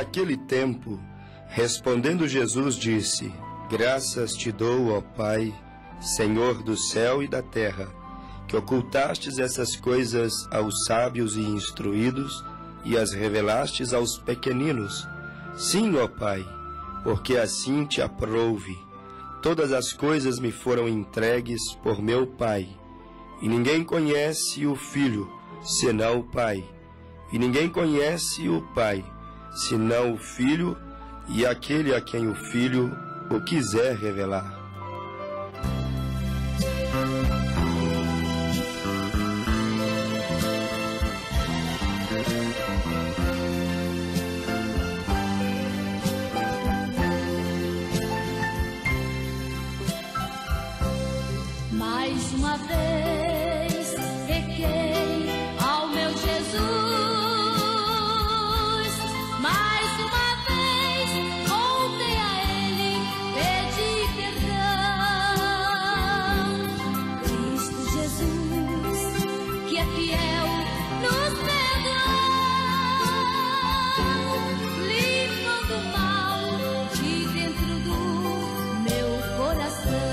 Naquele tempo, respondendo Jesus, disse: Graças te dou, ó Pai, Senhor do céu e da terra, que ocultastes essas coisas aos sábios e instruídos e as revelastes aos pequeninos. Sim, ó Pai, porque assim te aprouve. Todas as coisas me foram entregues por meu Pai, e ninguém conhece o Filho, senão o Pai, e ninguém conhece o Pai, senão o Filho, e aquele a quem o Filho o quiser revelar. Mais uma vez pequei ao meu Jesus, mais uma vez voltei a Ele, pedi perdão. Cristo Jesus, que é fiel, nos perdoou, limpando o mal de dentro do meu coração.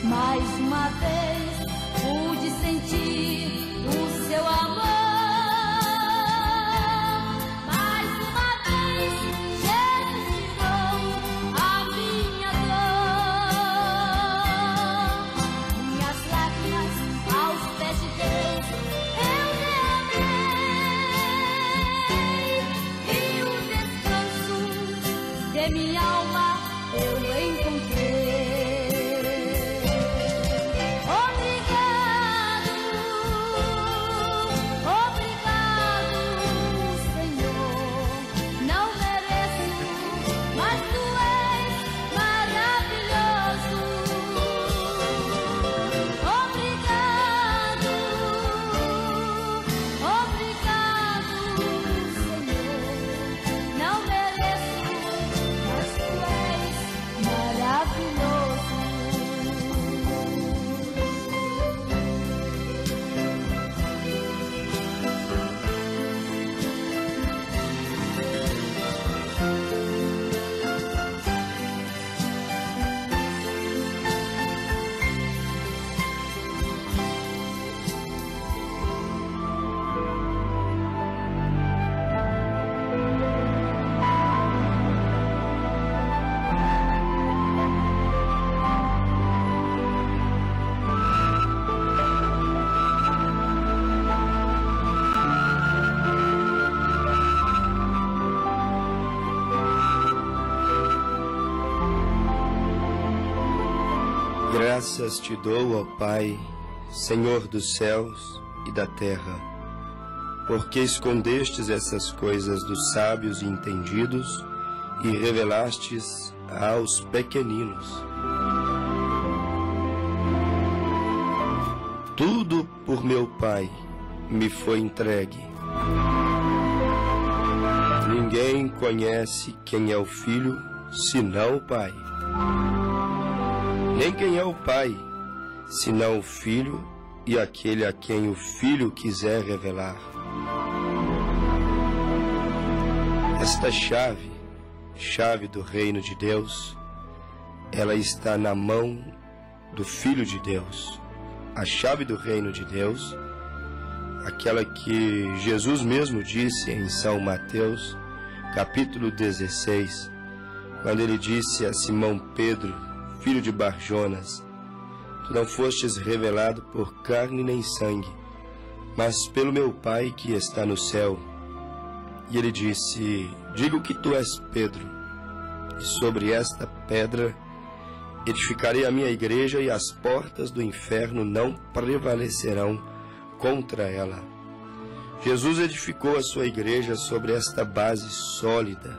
Mais uma vez pude sentir o seu amor. Mais uma vez Jesus tirou a minha dor. Minhas lágrimas aos pés de Deus eu derramei, e o descanso de minha alma eu encontrei. Graças te dou, ó Pai, Senhor dos céus e da terra. Porque escondestes essas coisas dos sábios e entendidos e revelastes aos pequeninos. Tudo por meu Pai me foi entregue. Ninguém conhece quem é o Filho, senão o Pai. Nem quem é o Pai, senão o Filho e aquele a quem o Filho quiser revelar. Esta chave do reino de Deus, ela está na mão do Filho de Deus. A chave do reino de Deus, aquela que Jesus mesmo disse em São Mateus, capítulo 16, quando ele disse a Simão Pedro, filho de Barjonas: Tu não fostes revelado por carne nem sangue, mas pelo meu Pai que está no céu. E ele disse: Digo que tu és Pedro, e sobre esta pedra edificarei a minha igreja, e as portas do inferno não prevalecerão contra ela. Jesus edificou a sua igreja sobre esta base sólida,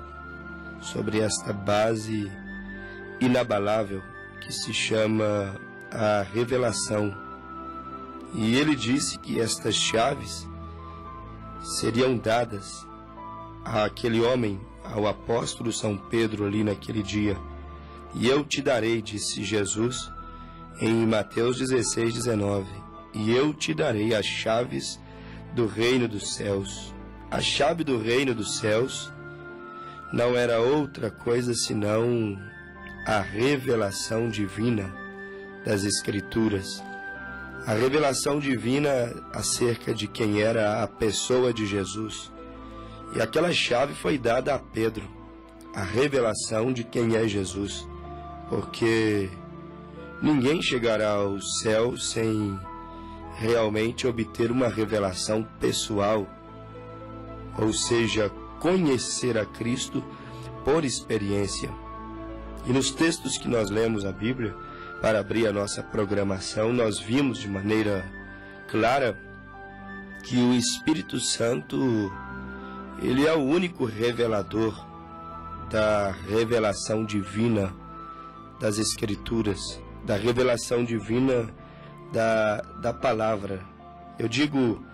sobre esta base inabalável, que se chama a revelação. E ele disse que estas chaves seriam dadas àquele homem, ao apóstolo São Pedro, ali naquele dia. E eu te darei, disse Jesus em Mateus 16, 19, e eu te darei as chaves do reino dos céus. A chave do reino dos céus não era outra coisa senão a revelação divina das Escrituras. A revelação divina acerca de quem era a pessoa de Jesus. E aquela chave foi dada a Pedro, a revelação de quem é Jesus. Porque ninguém chegará ao céu sem realmente obter uma revelação pessoal, ou seja, conhecer a Cristo por experiência. E nos textos que nós lemos a Bíblia, para abrir a nossa programação, nós vimos de maneira clara que o Espírito Santo, ele é o único revelador da revelação divina das Escrituras, da revelação divina da palavra. Eu digo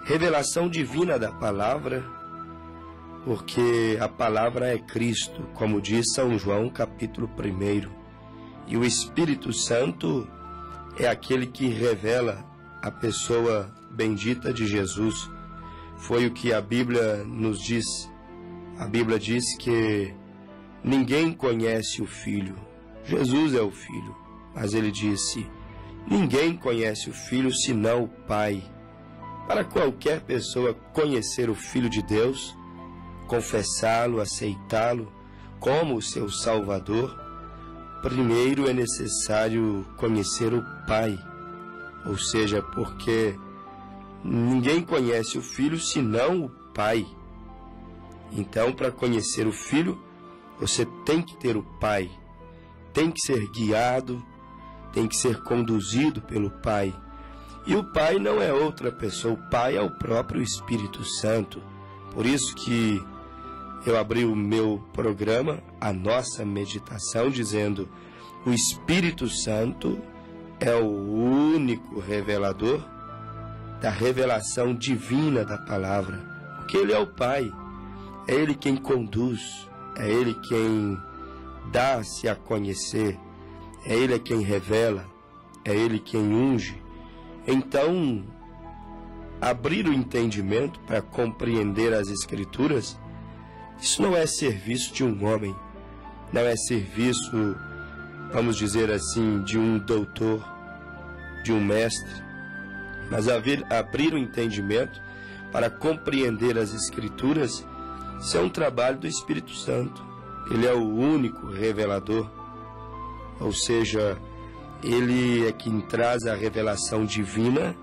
revelação divina da palavra porque a palavra é Cristo, como diz São João capítulo 1. E o Espírito Santo é aquele que revela a pessoa bendita de Jesus. Foi o que a Bíblia nos diz. A Bíblia diz que ninguém conhece o Filho. Jesus é o Filho, mas ele disse: ninguém conhece o Filho senão o Pai. Para qualquer pessoa conhecer o Filho de Deus, confessá-lo, aceitá-lo como o seu Salvador, primeiro é necessário conhecer o Pai. Ou seja, porque ninguém conhece o Filho senão o Pai. Então, para conhecer o Filho, você tem que ter o Pai. Tem que ser guiado, tem que ser conduzido pelo Pai. E o Pai não é outra pessoa, o Pai é o próprio Espírito Santo. Por isso que eu abri o meu programa, a nossa meditação, dizendo: o Espírito Santo é o único revelador da revelação divina da palavra. Porque Ele é o Pai, é Ele quem conduz, é Ele quem dá-se a conhecer, é Ele quem revela, é Ele quem unge. Então, abrir o entendimento para compreender as Escrituras, isso não é serviço de um homem, não é serviço, vamos dizer assim, de um doutor, de um mestre, mas abrir o entendimento para compreender as Escrituras, isso é um trabalho do Espírito Santo. Ele é o único revelador, ou seja, Ele é quem traz a revelação divina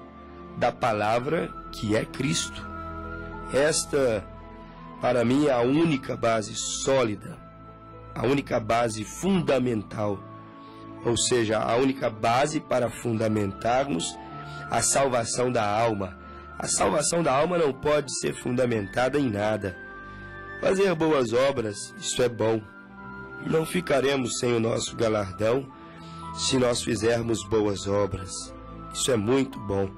da palavra que é Cristo. Esta, para mim, é a única base sólida, a única base fundamental, ou seja, a única base para fundamentarmos a salvação da alma, A salvação da alma não pode ser fundamentada em nada. Fazer boas obras, isso é bom. Não ficaremos sem o nosso galardão se nós fizermos boas obras. Isso é muito bom.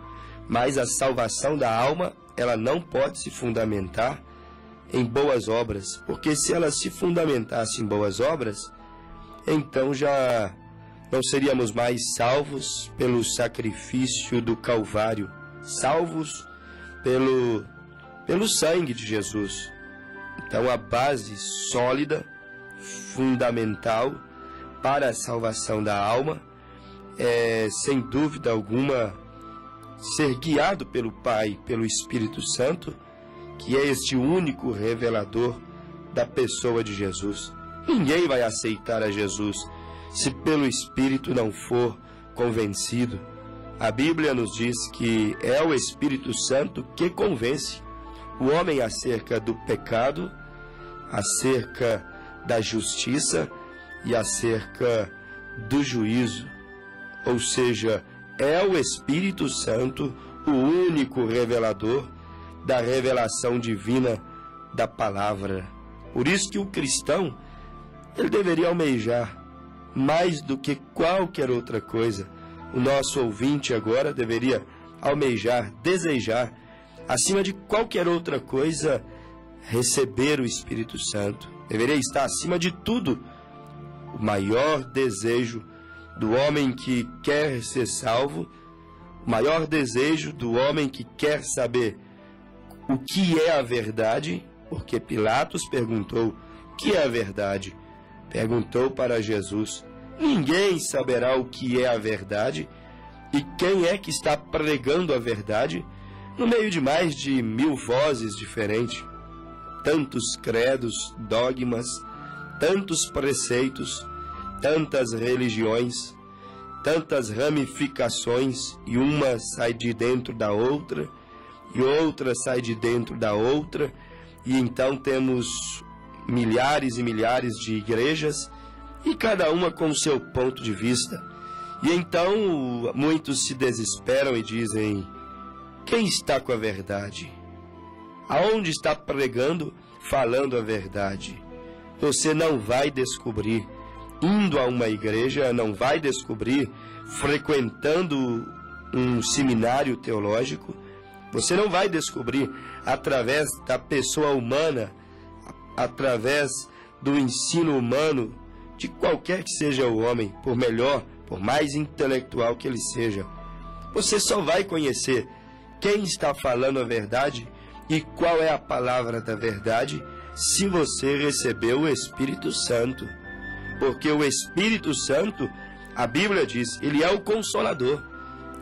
Mas a salvação da alma, ela não pode se fundamentar em boas obras, porque se ela se fundamentasse em boas obras, então já não seríamos mais salvos pelo sacrifício do Calvário, salvos pelo sangue de Jesus. Então a base sólida, fundamental para a salvação da alma é, sem dúvida alguma, ser guiado pelo Pai, pelo Espírito Santo, que é este único revelador da pessoa de Jesus. Ninguém vai aceitar a Jesus se pelo Espírito não for convencido. A Bíblia nos diz que é o Espírito Santo que convence o homem acerca do pecado, acerca da justiça e acerca do juízo. Ou seja, é o Espírito Santo o único revelador da revelação divina da palavra. Por isso que o cristão, ele deveria almejar mais do que qualquer outra coisa. O nosso ouvinte agora deveria almejar, desejar, acima de qualquer outra coisa, receber o Espírito Santo. Deveria estar acima de tudo o maior desejo do homem que quer ser salvo, o maior desejo do homem que quer saber o que é a verdade, porque Pilatos perguntou: o que é a verdade? Perguntou para Jesus. Ninguém saberá o que é a verdade e quem é que está pregando a verdade no meio de mais de 1000 vozes diferentes. Tantos credos, dogmas, tantos preceitos, tantas religiões, tantas ramificações, e uma sai de dentro da outra, e outra sai de dentro da outra, e então temos milhares e milhares de igrejas, e cada uma com o seu ponto de vista. E então muitos se desesperam e dizem: quem está com a verdade? Aonde está pregando, falando a verdade? Você não vai descobrir indo a uma igreja, não vai descobrir frequentando um seminário teológico, você não vai descobrir através da pessoa humana, através do ensino humano, de qualquer que seja o homem, por melhor, por mais intelectual que ele seja. Você só vai conhecer quem está falando a verdade e qual é a palavra da verdade se você receber o Espírito Santo. Porque o Espírito Santo, a Bíblia diz, ele é o Consolador.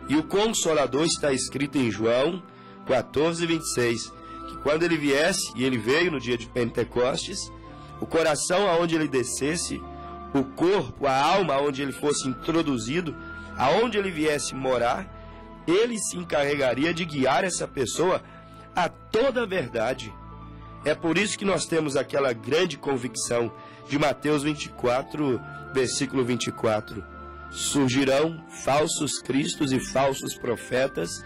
E o Consolador está escrito em João 14:26, que quando ele viesse, e ele veio no dia de Pentecostes, o coração aonde ele descesse, o corpo, a alma aonde ele fosse introduzido, aonde ele viesse morar, ele se encarregaria de guiar essa pessoa a toda a verdade. É por isso que nós temos aquela grande convicção de Mateus 24, versículo 24. Surgirão falsos cristos e falsos profetas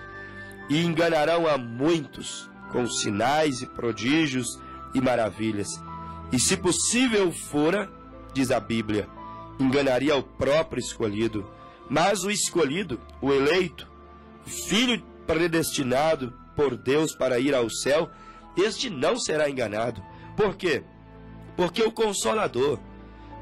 e enganarão a muitos com sinais e prodígios e maravilhas. E se possível fora, diz a Bíblia, enganaria o próprio escolhido. Mas o escolhido, o eleito, o filho predestinado por Deus para ir ao céu, este não será enganado. Por quê? Porque o Consolador.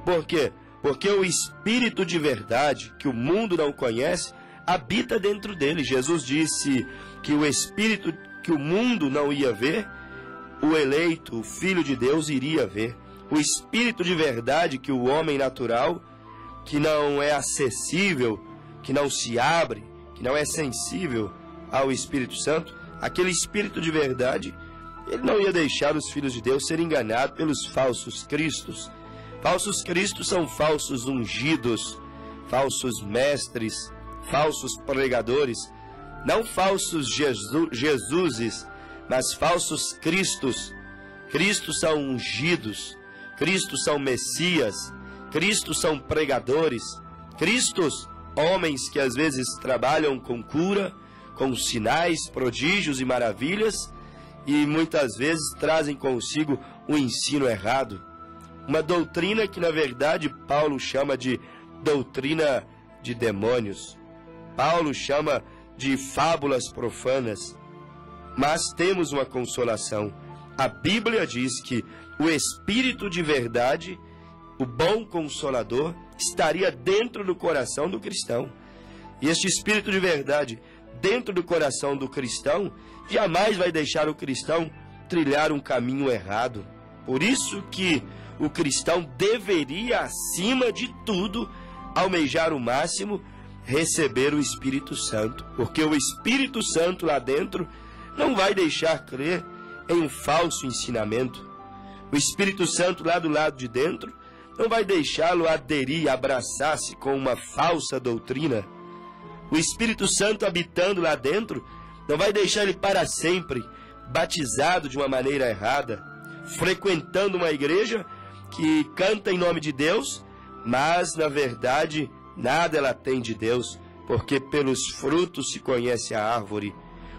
Por quê? Porque o Espírito de verdade, que o mundo não conhece, habita dentro dele. Jesus disse que o Espírito que o mundo não ia ver, o eleito, o Filho de Deus, iria ver. O Espírito de verdade que o homem natural, que não é acessível, que não se abre, que não é sensível ao Espírito Santo, aquele Espírito de verdade, ele não ia deixar os filhos de Deus serem enganados pelos falsos cristos. Falsos cristos são falsos ungidos, falsos mestres, falsos pregadores, não falsos Jesuses, mas falsos cristos. Cristos são ungidos, Cristos são Messias, Cristos são pregadores, Cristos, homens que às vezes trabalham com cura, com sinais, prodígios e maravilhas, e muitas vezes trazem consigo um ensino errado. Uma doutrina que, na verdade, Paulo chama de doutrina de demônios. Paulo chama de fábulas profanas. Mas temos uma consolação. A Bíblia diz que o Espírito de verdade, o bom Consolador, estaria dentro do coração do cristão. E este Espírito de verdade, dentro do coração do cristão, jamais vai deixar o cristão trilhar um caminho errado. Por isso que o cristão deveria, acima de tudo, almejar o máximo, receber o Espírito Santo. Porque o Espírito Santo lá dentro não vai deixar crer em um falso ensinamento. O Espírito Santo lá do lado de dentro não vai deixá-lo aderir, abraçar-se com uma falsa doutrina. O Espírito Santo habitando lá dentro não vai deixar ele para sempre batizado de uma maneira errada, frequentando uma igreja que canta em nome de Deus, mas na verdade nada ela tem de Deus, porque pelos frutos se conhece a árvore.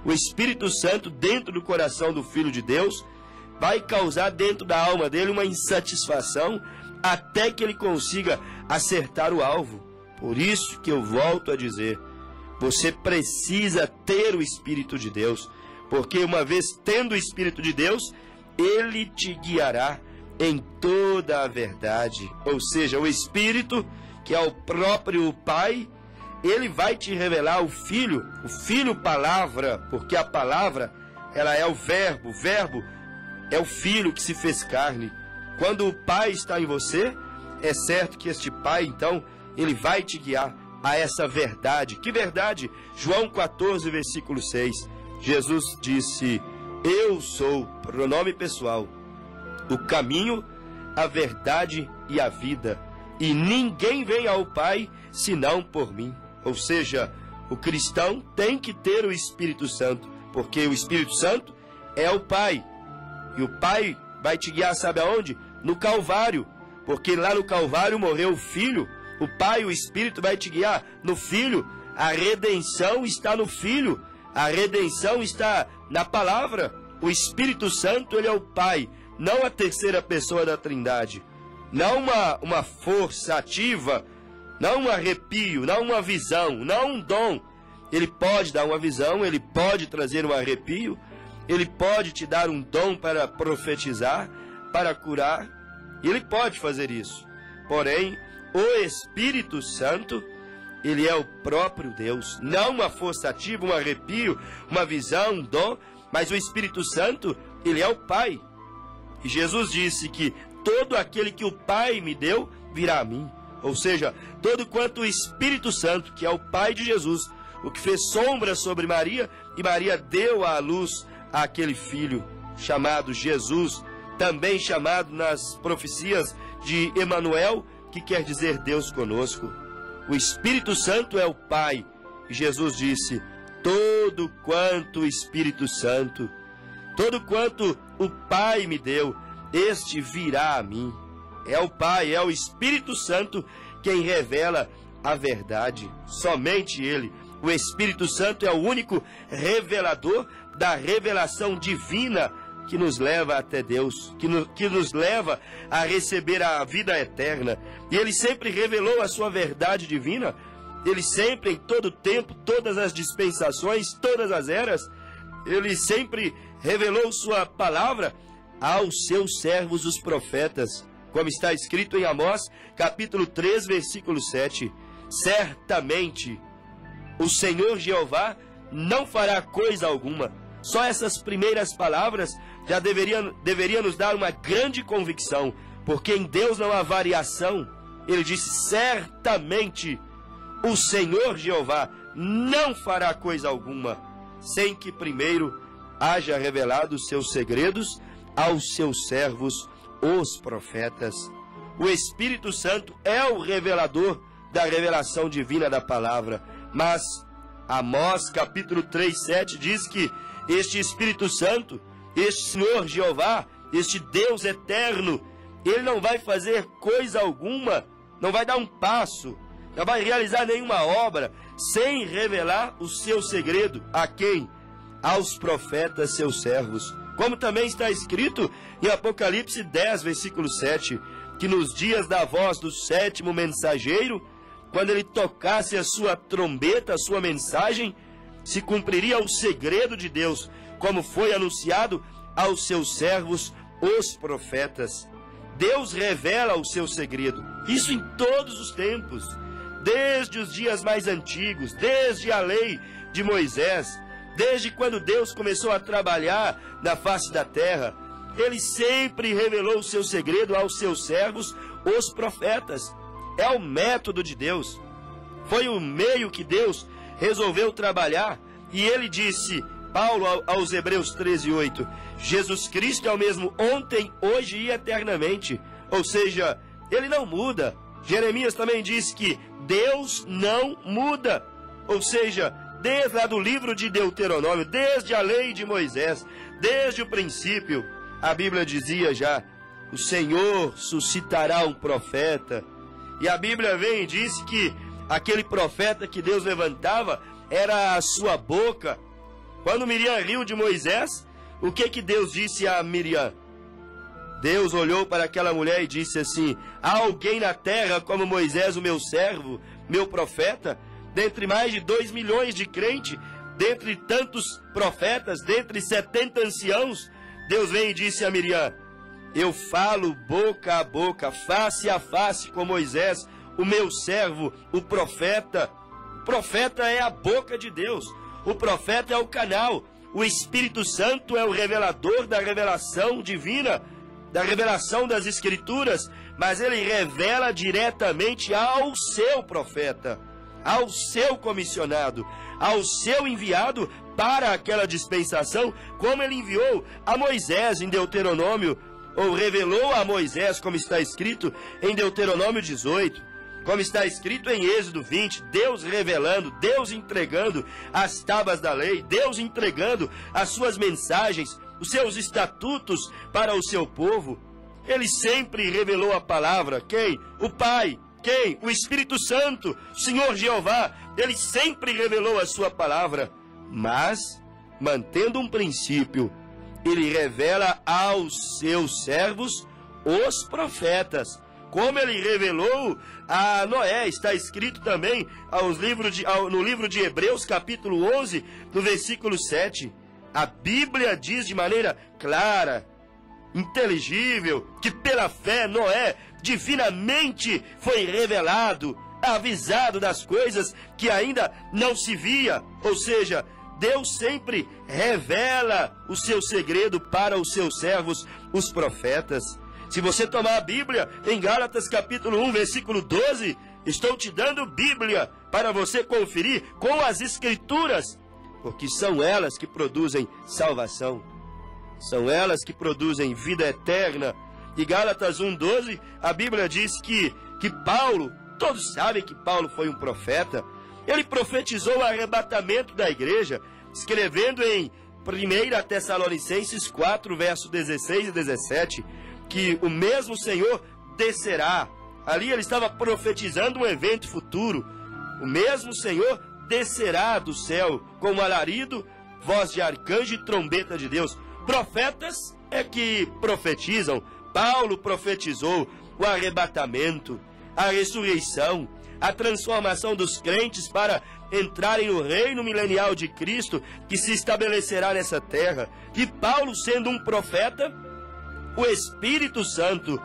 O Espírito Santo dentro do coração do Filho de Deus vai causar dentro da alma dele uma insatisfação até que ele consiga acertar o alvo. Por isso que eu volto a dizer, você precisa ter o Espírito de Deus, porque uma vez tendo o Espírito de Deus, ele te guiará em toda a verdade. Ou seja, o Espírito, que é o próprio Pai, ele vai te revelar o Filho palavra, porque a palavra, ela é o verbo é o Filho que se fez carne. Quando o Pai está em você, é certo que este Pai, então, ele vai te guiar a essa verdade. Que verdade? João 14, versículo 6. Jesus disse, eu sou, pronome pessoal, o caminho, a verdade e a vida, e ninguém vem ao Pai senão por mim. Ou seja, o cristão tem que ter o Espírito Santo, porque o Espírito Santo é o Pai. E o Pai vai te guiar, sabe aonde? No Calvário, porque lá no Calvário morreu o Filho. O Pai, o Espírito vai te guiar no Filho. A redenção está no Filho. A redenção está na palavra. O Espírito Santo, ele é o Pai, não a terceira pessoa da Trindade. Não uma força ativa, não um arrepio, não uma visão, não um dom. Ele pode dar uma visão, ele pode trazer um arrepio, ele pode te dar um dom para profetizar, para curar. Ele pode fazer isso. Porém, o Espírito Santo, ele é o próprio Deus. Não uma força ativa, um arrepio, uma visão, um dom, mas o Espírito Santo, ele é o Pai. E Jesus disse que todo aquele que o Pai me deu, virá a mim. Ou seja, todo quanto o Espírito Santo, que é o Pai de Jesus, o que fez sombra sobre Maria, e Maria deu à luz àquele filho chamado Jesus, também chamado nas profecias de Emanuel, que quer dizer Deus conosco. O Espírito Santo é o Pai. E Jesus disse, todo quanto o Espírito Santo, todo quanto o Pai me deu, este virá a mim. É o Pai, é o Espírito Santo quem revela a verdade. Somente Ele. O Espírito Santo é o único revelador da revelação divina que nos leva até Deus, que nos leva a receber a vida eterna. E Ele sempre revelou a sua verdade divina. Ele sempre, em todo tempo, todas as dispensações, todas as eras, Ele sempre revelou sua palavra aos seus servos, os profetas, como está escrito em Amós, capítulo 3, versículo 7. Certamente o Senhor Jeová não fará coisa alguma. Só essas primeiras palavras já deveria nos dar uma grande convicção, porque em Deus não há variação. Ele disse, certamente o Senhor Jeová não fará coisa alguma, sem que primeiro haja revelado os seus segredos aos seus servos, os profetas. O Espírito Santo é o revelador da revelação divina da palavra. Mas Amós capítulo 3, 7 diz que este Espírito Santo, este Senhor Jeová, este Deus eterno, Ele não vai fazer coisa alguma, não vai dar um passo, não vai realizar nenhuma obra, sem revelar o seu segredo. A quem? Aos profetas, seus servos. Como também está escrito em Apocalipse 10, versículo 7, que nos dias da voz do sétimo mensageiro, quando ele tocasse a sua trombeta, a sua mensagem, se cumpriria o segredo de Deus, como foi anunciado aos seus servos, os profetas. Deus revela o seu segredo, isso em todos os tempos, desde os dias mais antigos, desde a lei de Moisés, desde quando Deus começou a trabalhar na face da terra. Ele sempre revelou o seu segredo aos seus servos, os profetas. É o método de Deus. Foi o meio que Deus resolveu trabalhar. E ele disse, Paulo aos Hebreus 13:8, Jesus Cristo é o mesmo ontem, hoje e eternamente. Ou seja, ele não muda. Jeremias também disse que Deus não muda. Ou seja, desde lá do livro de Deuteronômio, desde a lei de Moisés, desde o princípio, a Bíblia dizia já, o Senhor suscitará um profeta. E a Bíblia vem e diz que aquele profeta que Deus levantava era a sua boca. Quando Miriam riu de Moisés, o que Deus disse a Miriam? Deus olhou para aquela mulher e disse assim, há alguém na terra como Moisés, o meu servo, meu profeta? Dentre mais de 2 milhões de crentes, dentre tantos profetas, dentre 70 anciãos, Deus vem e disse a Miriam, eu falo boca a boca, face a face com Moisés, o meu servo, o profeta. O profeta é a boca de Deus, o profeta é o canal, o Espírito Santo é o revelador da revelação divina, da revelação das Escrituras, mas ele revela diretamente ao seu profeta, ao seu comissionado, ao seu enviado para aquela dispensação, como ele enviou a Moisés em Deuteronômio, ou revelou a Moisés, como está escrito em Deuteronômio 18, como está escrito em Êxodo 20, Deus revelando, Deus entregando as tábuas da lei, Deus entregando as suas mensagens, os seus estatutos para o seu povo. Ele sempre revelou a palavra. Quem? O Pai. Quem? O Espírito Santo, o Senhor Jeová. Ele sempre revelou a sua palavra, mas mantendo um princípio, ele revela aos seus servos, os profetas, como ele revelou a Noé. Está escrito também no livro de Hebreus, capítulo 11, no versículo 7. A Bíblia diz de maneira clara, inteligível, que pela fé Noé divinamente foi revelado, avisado das coisas que ainda não se via. Ou seja, Deus sempre revela o seu segredo para os seus servos, os profetas. Se você tomar a Bíblia, em Gálatas capítulo 1, versículo 12, estou te dando Bíblia para você conferir com as Escrituras, porque são elas que produzem salvação, são elas que produzem vida eterna. E Gálatas 1:12, a Bíblia diz que Paulo, todos sabem que Paulo foi um profeta, ele profetizou o arrebatamento da igreja, escrevendo em 1 Tessalonicenses 4, versos 16 e 17, que o mesmo Senhor descerá. Ali ele estava profetizando um evento futuro. O mesmo Senhor descerá do céu com um alarido, voz de arcanjo e trombeta de Deus. Profetas é que profetizam. Paulo profetizou o arrebatamento, a ressurreição, a transformação dos crentes para entrarem no reino milenial de Cristo que se estabelecerá nessa terra. E Paulo, sendo um profeta, o Espírito Santo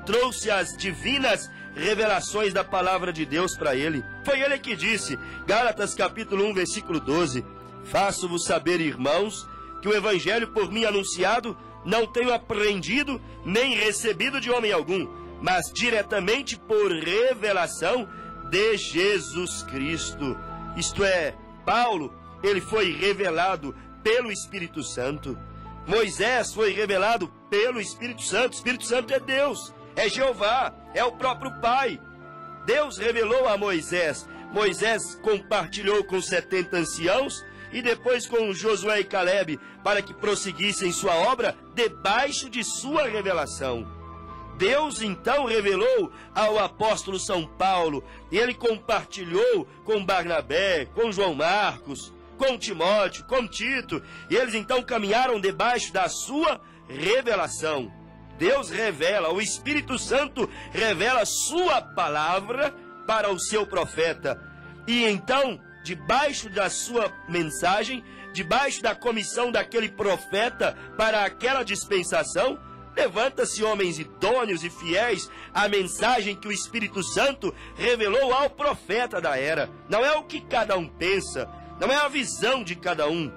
trouxe as divinas revelações da palavra de Deus para ele. Foi ele que disse, Gálatas capítulo 1, versículo 12, faço-vos saber, irmãos, que o evangelho por mim anunciado não tenho aprendido nem recebido de homem algum, mas diretamente por revelação de Jesus Cristo. Isto é, Paulo, ele foi revelado pelo Espírito Santo. Moisés foi revelado pelo Espírito Santo. O Espírito Santo é Deus, é Jeová, é o próprio Pai. Deus revelou a Moisés. Moisés compartilhou com 70 anciãos e depois com Josué e Calebe para que prosseguissem sua obra debaixo de sua revelação. Deus então revelou ao apóstolo São Paulo, e ele compartilhou com Barnabé, com João Marcos, com Timóteo, com Tito, e eles então caminharam debaixo da sua revelação. Deus revela, o Espírito Santo revela sua palavra para o seu profeta. E então, debaixo da sua mensagem, debaixo da comissão daquele profeta para aquela dispensação, levanta-se homens idôneos e fiéis à mensagem que o Espírito Santo revelou ao profeta da era. Não é o que cada um pensa, não é a visão de cada um.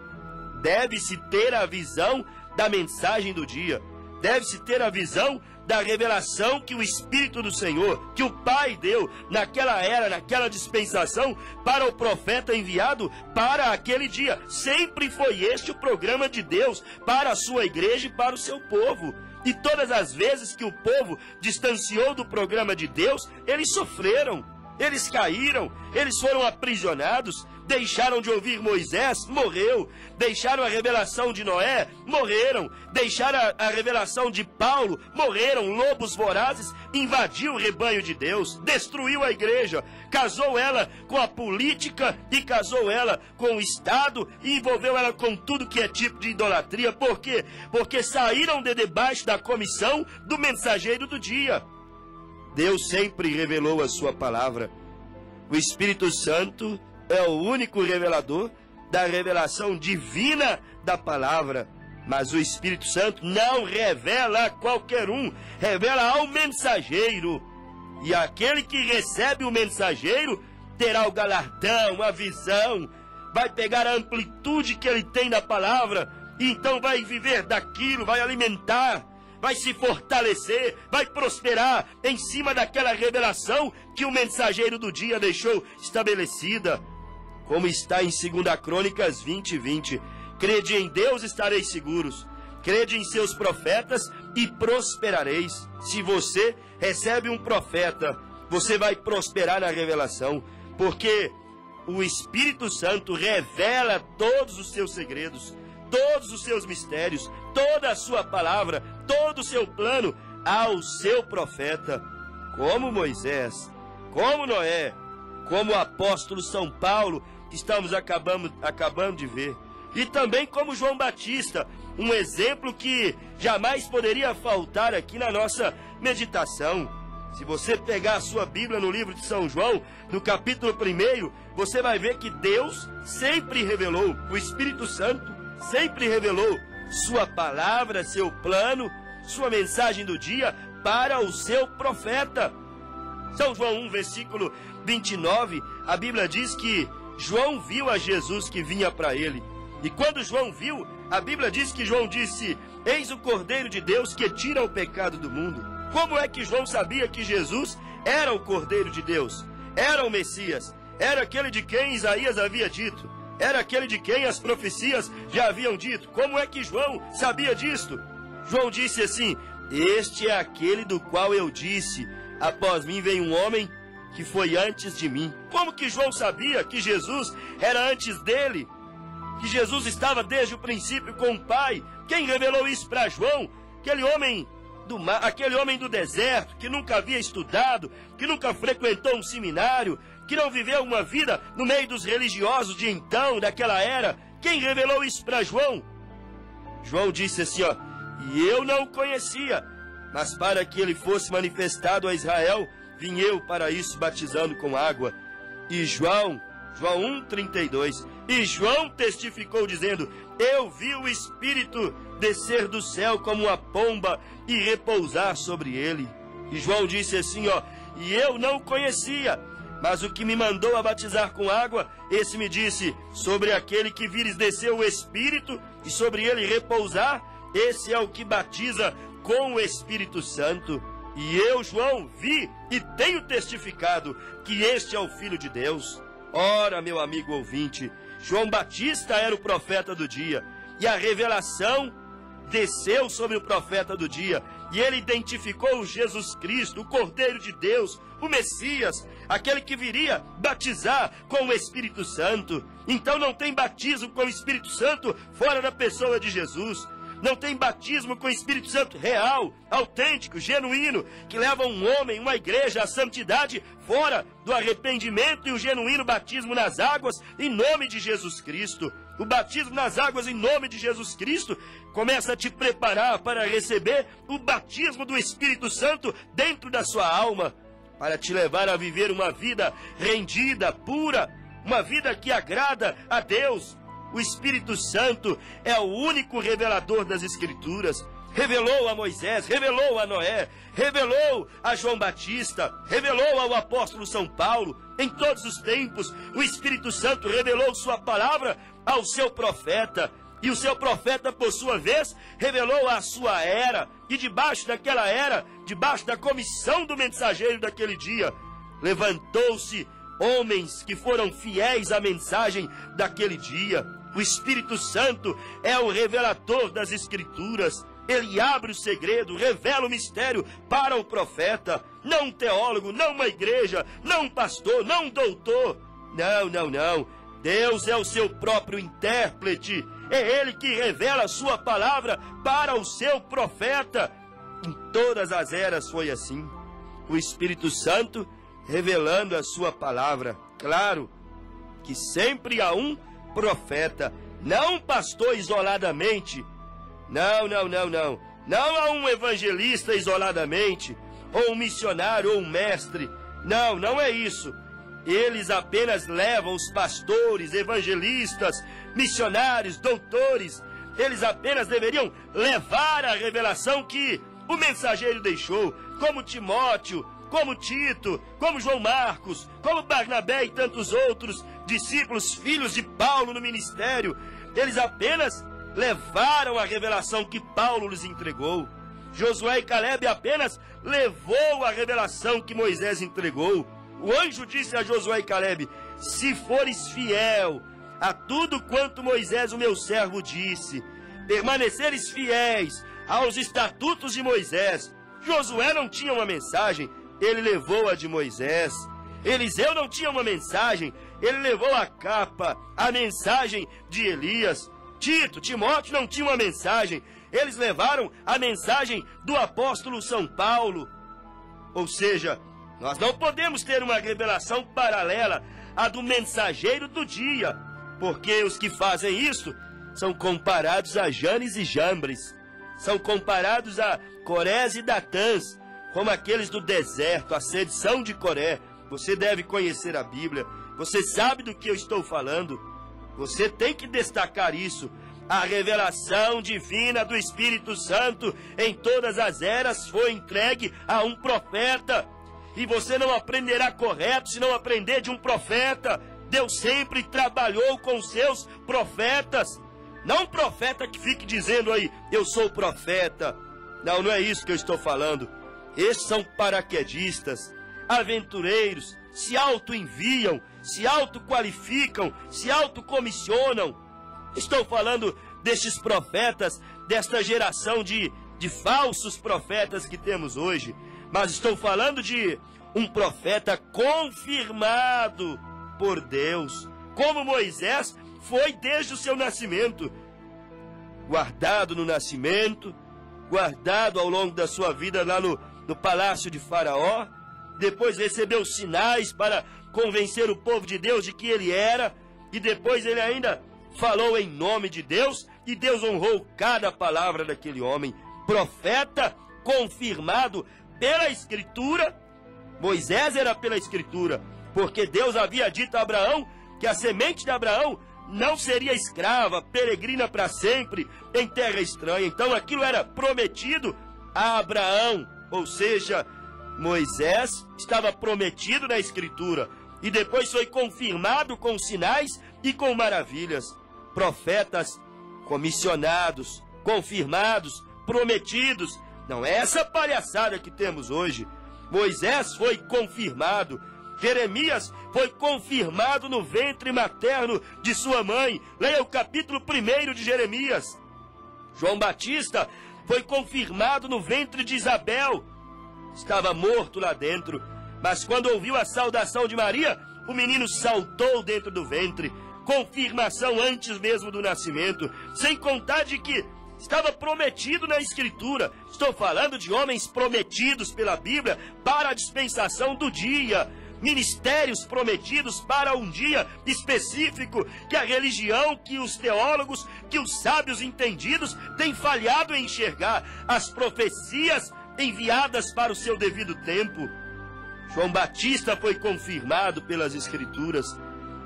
Deve-se ter a visão da mensagem do dia. Deve-se ter a visão da revelação que o Espírito do Senhor, que o Pai deu naquela era, naquela dispensação, para o profeta enviado para aquele dia. Sempre foi este o programa de Deus para a sua igreja e para o seu povo. E todas as vezes que o povo distanciou do programa de Deus, eles sofreram, eles caíram, eles foram aprisionados, deixaram de ouvir Moisés, morreu, deixaram a revelação de Noé, morreram, deixaram a revelação de Paulo, morreram, lobos vorazes, invadiu o rebanho de Deus, destruiu a igreja, casou ela com a política e casou ela com o Estado e envolveu ela com tudo que é tipo de idolatria. Por quê? Porque saíram de debaixo da comissão do mensageiro do dia. Deus sempre revelou a sua palavra. O Espírito Santo é o único revelador da revelação divina da palavra. Mas o Espírito Santo não revela a qualquer um, revela ao mensageiro. E aquele que recebe o mensageiro terá o galardão, a visão, vai pegar a amplitude que ele tem na palavra, e então vai viver daquilo, vai alimentar, vai se fortalecer, vai prosperar em cima daquela revelação que o mensageiro do dia deixou estabelecida. Como está em 2 Crônicas 20:20. Crede em Deus, estareis seguros. Crede em seus profetas e prosperareis. Se você recebe um profeta, você vai prosperar na revelação, porque o Espírito Santo revela todos os seus segredos, todos os seus mistérios, toda a sua palavra, todo o seu plano ao seu profeta, como Moisés, como Noé, como o apóstolo São Paulo, que estamos acabando de ver, e também como João Batista, um exemplo que jamais poderia faltar aqui na nossa meditação. Se você pegar a sua Bíblia no livro de São João, no capítulo 1, você vai ver que Deus sempre revelou, o Espírito Santo sempre revelou sua palavra, seu plano, sua mensagem do dia para o seu profeta. São João 1, versículo 29, a Bíblia diz que João viu a Jesus que vinha para ele. E quando João viu, a Bíblia diz que João disse: eis o Cordeiro de Deus que tira o pecado do mundo. Como é que João sabia que Jesus era o Cordeiro de Deus? Era o Messias, era aquele de quem Isaías havia dito, era aquele de quem as profecias já haviam dito. Como é que João sabia disto? João disse assim: este é aquele do qual eu disse, após mim vem um homem que foi antes de mim. Como que João sabia que Jesus era antes dele? Que Jesus estava desde o princípio com o Pai? Quem revelou isso para João? Aquele homem do deserto, que nunca havia estudado, que nunca frequentou um seminário, que não viveu uma vida no meio dos religiosos de então, daquela era. Quem revelou isso para João? João disse assim, ó: e eu não o conhecia, mas para que ele fosse manifestado a Israel, vim eu para isso batizando com água. E João 1,32, e João testificou dizendo: eu vi o Espírito descer do céu como uma pomba e repousar sobre ele. E João disse assim, ó: e eu não o conhecia, mas o que me mandou a batizar com água, esse me disse: sobre aquele que vires descer o Espírito e sobre ele repousar, esse é o que batiza com o Espírito Santo. E eu, João, vi e tenho testificado que este é o Filho de Deus. Ora, meu amigo ouvinte, João Batista era o profeta do dia, e a revelação desceu sobre o profeta do dia, e ele identificou Jesus Cristo, o Cordeiro de Deus, o Messias, aquele que viria batizar com o Espírito Santo. Então não tem batismo com o Espírito Santo fora da pessoa de Jesus. não tem batismo com o Espírito Santo real, autêntico, genuíno, que leva um homem, uma igreja à santidade fora do arrependimento e o genuíno batismo nas águas em nome de Jesus Cristo. O batismo nas águas em nome de Jesus Cristo começa a te preparar para receber o batismo do Espírito Santo dentro da sua alma, para te levar a viver uma vida rendida, pura, uma vida que agrada a Deus. O Espírito Santo é o único revelador das Escrituras. Revelou a Moisés, revelou a Noé, revelou a João Batista, revelou ao apóstolo São Paulo. Em todos os tempos, o Espírito Santo revelou sua palavra ao seu profeta. E o seu profeta, por sua vez, revelou a sua era. E debaixo daquela era, debaixo da comissão do mensageiro daquele dia, levantou-se homens que foram fiéis à mensagem daquele dia. O Espírito Santo é o revelador das Escrituras. Ele abre o segredo, revela o mistério para o profeta. Não um teólogo, não uma igreja, não um pastor, não um doutor. Não. Deus é o seu próprio intérprete. É Ele que revela a sua palavra para o seu profeta. Em todas as eras foi assim. O Espírito Santo revelando a sua palavra. Claro que sempre há um profeta, não um pastor isoladamente. Não. Não há um evangelista isoladamente, ou um missionário, ou um mestre. Não é isso. Eles apenas levam os pastores, evangelistas, missionários, doutores. Eles apenas deveriam levar a revelação que o mensageiro deixou, como Timóteo, como Tito, como João Marcos, como Barnabé e tantos outros discípulos, filhos de Paulo no ministério. Eles apenas levaram a revelação que Paulo lhes entregou. Josué e Caleb apenas levou a revelação que Moisés entregou. O anjo disse a Josué e Caleb: se fores fiel a tudo quanto Moisés, o meu servo, disse, permaneceres fiéis aos estatutos de Moisés. Josué não tinha uma mensagem, ele levou a de Moisés. Eliseu não tinha uma mensagem, ele levou a capa, a mensagem de Elias. Tito, Timóteo não tinham uma mensagem, eles levaram a mensagem do apóstolo São Paulo. Ou seja, nós não podemos ter uma revelação paralela à do mensageiro do dia, porque os que fazem isso são comparados a Janes e Jambres, são comparados a Corés e Datãs, como aqueles do deserto, a sedição de Coré. Você deve conhecer a Bíblia, você sabe do que eu estou falando. Você tem que destacar isso. A revelação divina do Espírito Santo em todas as eras foi entregue a um profeta. E você não aprenderá correto se não aprender de um profeta. Deus sempre trabalhou com seus profetas. Não um profeta que fique dizendo aí, eu sou profeta. Não é isso que eu estou falando. Estes são paraquedistas, aventureiros, se auto-enviam, se auto-qualificam, se autocomissionam. Estou falando destes profetas, desta geração de falsos profetas que temos hoje. Mas estou falando de um profeta confirmado por Deus, como Moisés foi desde o seu nascimento. Guardado no nascimento, guardado ao longo da sua vida lá no palácio de Faraó. Depois recebeu sinais para convencer o povo de Deus de que ele era. E depois ele ainda falou em nome de Deus. E Deus honrou cada palavra daquele homem. Profeta confirmado pela Escritura. Moisés era pela Escritura, porque Deus havia dito a Abraão que a semente de Abraão não seria escrava, peregrina para sempre em terra estranha. Então aquilo era prometido a Abraão. Ou seja, Moisés estava prometido na Escritura e depois foi confirmado com sinais e com maravilhas. Profetas comissionados, confirmados, prometidos. Não é essa palhaçada que temos hoje. Moisés foi confirmado. Jeremias foi confirmado no ventre materno de sua mãe. Leia o capítulo 1 de Jeremias. João Batista foi confirmado no ventre de Isabel. Estava morto lá dentro, mas quando ouviu a saudação de Maria, o menino saltou dentro do ventre. Confirmação antes mesmo do nascimento. Sem contar de que Estava prometido na Escritura. Estou falando de homens prometidos pela Bíblia para a dispensação do dia. Ministérios prometidos para um dia específico que a religião, que os teólogos, que os sábios entendidos têm falhado em enxergar. As profecias enviadas para o seu devido tempo. João Batista foi confirmado pelas Escrituras,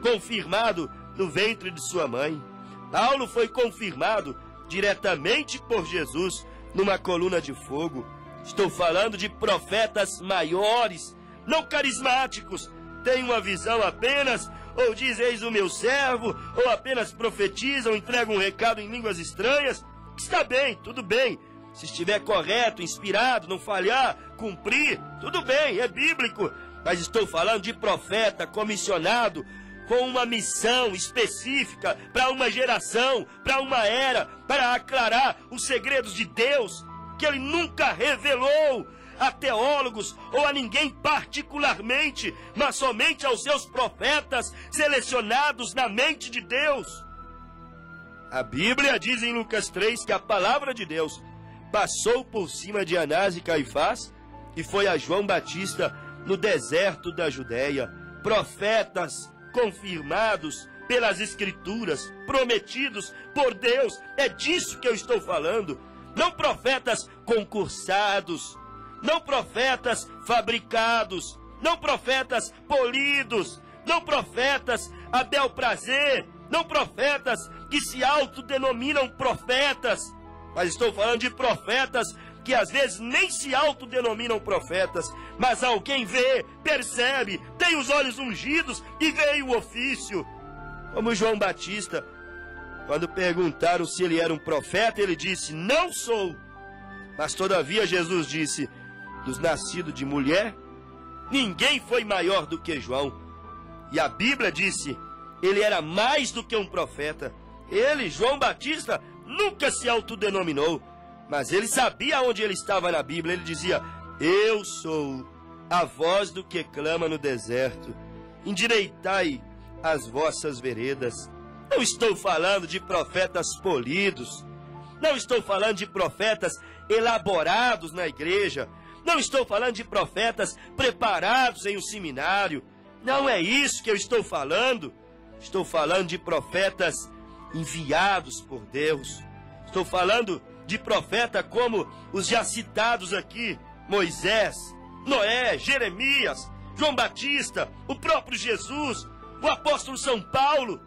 confirmado no ventre de sua mãe. Paulo foi confirmado diretamente por Jesus numa coluna de fogo. Estou falando de profetas maiores, não carismáticos, têm uma visão apenas, ou diz eis o meu servo, ou apenas profetizam, entregam um recado em línguas estranhas. Está bem, tudo bem. Se estiver correto, inspirado, não falhar, cumprir, tudo bem, é bíblico. Mas estou falando de profeta comissionado com uma missão específica para uma geração, para uma era, para aclarar os segredos de Deus que Ele nunca revelou a teólogos ou a ninguém particularmente, mas somente aos seus profetas selecionados na mente de Deus. A Bíblia diz em Lucas 3 que a palavra de Deus passou por cima de Anás e Caifás e foi a João Batista no deserto da Judéia. Profetas confirmados pelas Escrituras, prometidos por Deus, é disso que eu estou falando. Não profetas concursados, não profetas fabricados, não profetas polidos, não profetas a bel prazer, não profetas que se autodenominam profetas, mas estou falando de profetas que às vezes nem se autodenominam profetas, mas alguém vê, percebe, tem os olhos ungidos e vê o ofício. Como João Batista, quando perguntaram se ele era um profeta, ele disse, não sou. Mas todavia Jesus disse, dos nascidos de mulher, ninguém foi maior do que João. E a Bíblia disse, ele era mais do que um profeta. Ele, João Batista, nunca se autodenominou, mas ele sabia onde ele estava na Bíblia. Ele dizia, eu sou a voz do que clama no deserto, endireitai as vossas veredas. Não estou falando de profetas polidos, não estou falando de profetas elaborados na igreja, não estou falando de profetas preparados em um seminário. Não é isso que eu estou falando. Estou falando de profetas enviados por Deus. Estou falando de profeta como os já citados aqui, Moisés, Noé, Jeremias, João Batista, o próprio Jesus, o apóstolo São Paulo.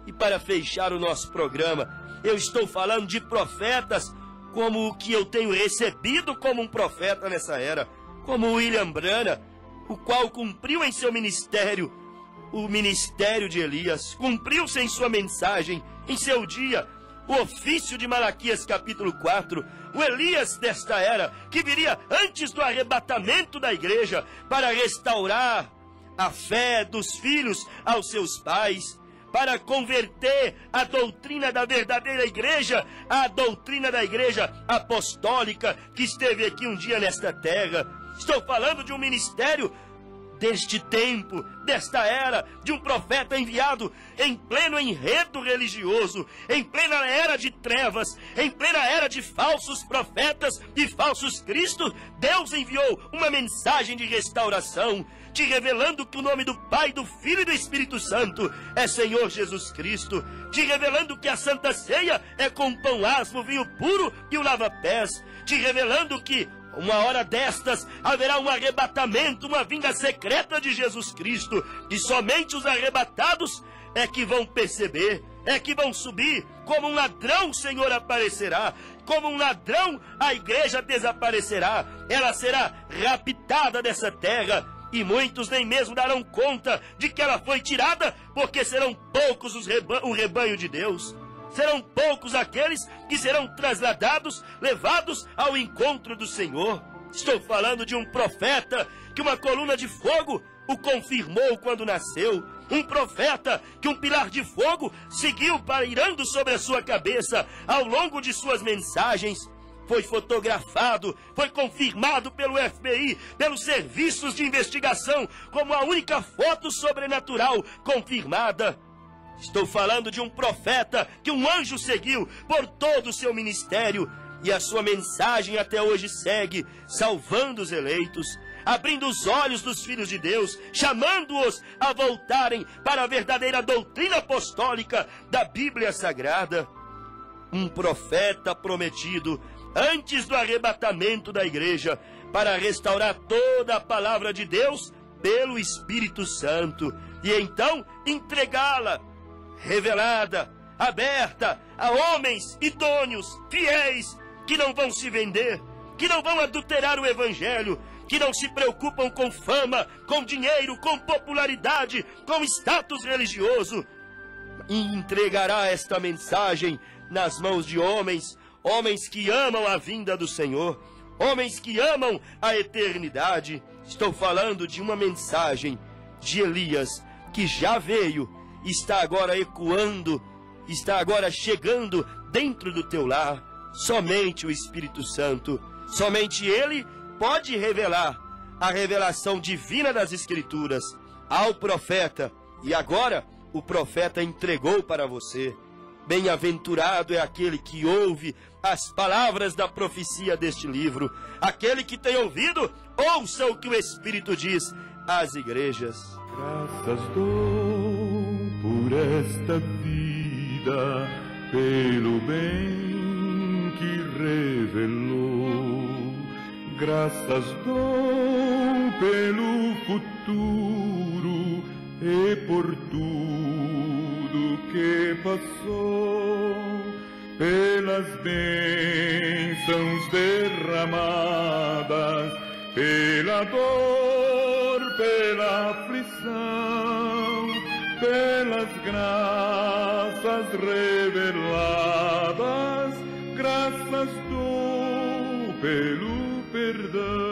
E para fechar o nosso programa, eu estou falando de profetas como o que eu tenho recebido como um profeta nessa era, como William Branham, o qual cumpriu em seu ministério o ministério de Elias, cumpriu-se em sua mensagem, em seu dia, o ofício de Malaquias capítulo 4, o Elias desta era, que viria antes do arrebatamento da igreja, para restaurar a fé dos filhos aos seus pais, para converter a doutrina da verdadeira igreja à doutrina da igreja apostólica que esteve aqui um dia nesta terra. Estou falando de um ministério deste tempo, desta era, de um profeta enviado em pleno enredo religioso, em plena era de trevas, em plena era de falsos profetas e falsos cristos. Deus enviou uma mensagem de restauração, te revelando que o nome do Pai, do Filho e do Espírito Santo é Senhor Jesus Cristo, te revelando que a Santa Ceia é com pão asmo, vinho puro e o lava-pés, te revelando que uma hora destas haverá um arrebatamento, uma vinda secreta de Jesus Cristo, e somente os arrebatados é que vão perceber, é que vão subir. Como um ladrão o Senhor aparecerá, como um ladrão a igreja desaparecerá, ela será raptada dessa terra, e muitos nem mesmo darão conta de que ela foi tirada, porque serão poucos o rebanho de Deus. Serão poucos aqueles que serão trasladados, levados ao encontro do Senhor. Estou falando de um profeta que uma coluna de fogo o confirmou quando nasceu. Um profeta que um pilar de fogo seguiu pairando sobre a sua cabeça ao longo de suas mensagens. Foi fotografado, foi confirmado pelo FBI, pelos serviços de investigação, como a única foto sobrenatural confirmada. Estou falando de um profeta que um anjo seguiu por todo o seu ministério, e a sua mensagem até hoje segue, salvando os eleitos, abrindo os olhos dos filhos de Deus, chamando-os a voltarem para a verdadeira doutrina apostólica da Bíblia Sagrada. Um profeta prometido antes do arrebatamento da igreja, para restaurar toda a palavra de Deus pelo Espírito Santo, e então entregá-la, revelada, aberta a homens idôneos, fiéis, que não vão se vender, que não vão adulterar o Evangelho, que não se preocupam com fama, com dinheiro, com popularidade, com status religioso, e entregará esta mensagem nas mãos de homens, homens que amam a vinda do Senhor, homens que amam a eternidade. Estou falando de uma mensagem de Elias, que já veio, está agora ecoando, está agora chegando dentro do teu lar. Somente o Espírito Santo, somente Ele pode revelar a revelação divina das Escrituras ao profeta. E agora o profeta entregou para você. Bem-aventurado é aquele que ouve as palavras da profecia deste livro. Aquele que tem ouvido, ouça o que o Espírito diz às igrejas. Graças dou por esta vida, pelo bem que revelou. Graças dou pelo futuro e por tudo que passou, pelas bênçãos derramadas, pela dor, pela aflição, pelas graças reveladas. Graças dou pelo perdão.